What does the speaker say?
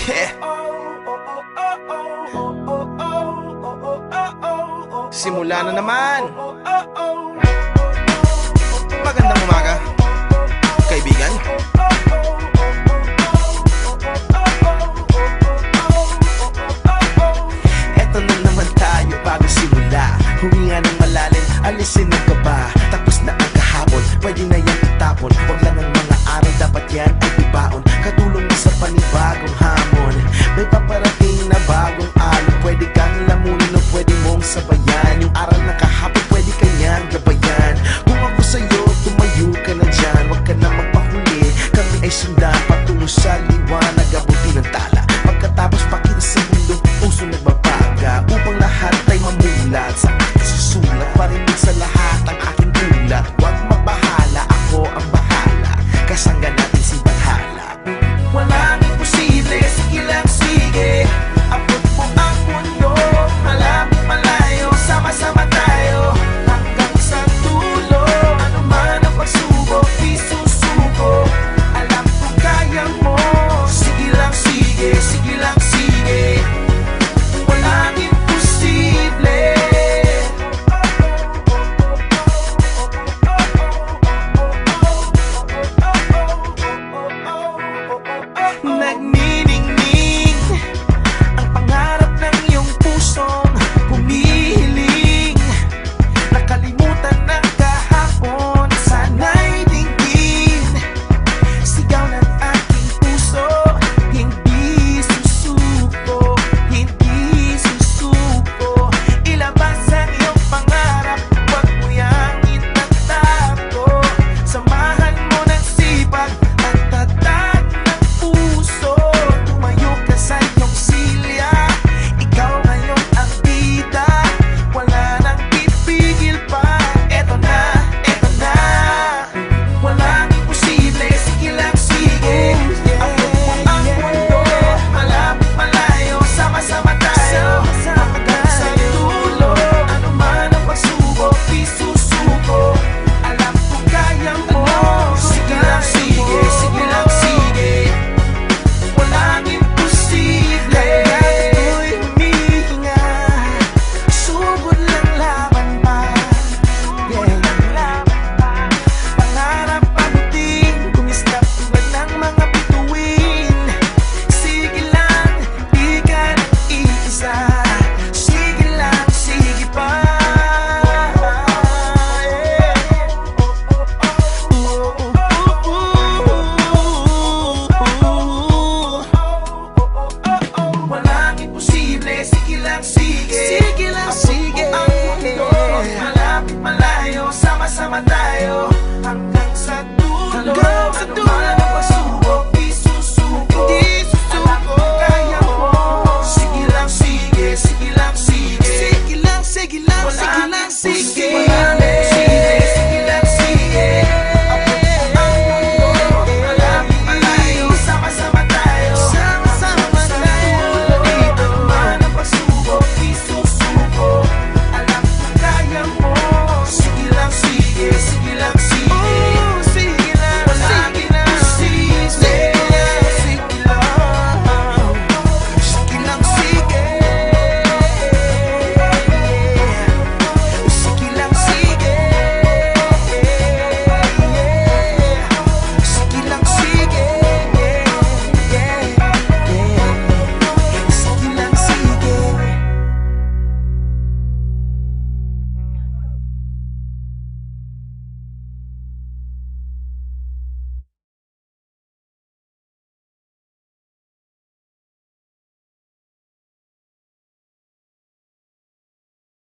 Yeah. Simula na naman. Magandang umaga, kaibigan. Eto na naman tayo bago simula. Huminga ng malalim, alisin ang kaba. Tapos na ang kahapon, pwede na yan itapon. Huwag lang ang mga araw, dapat yan ay ibaon. Katulong mo sa panibagong hamon. May paparating na bagong alon. Pwede kang lamunin o pwede mong sabayan. Yung aral na kahapon, pwede kanyang gabayan. Kung ako sa'yo, tumayo ka na dyan. Huwag ka na magpahuli, kami ay sundan patungo sa liwanag.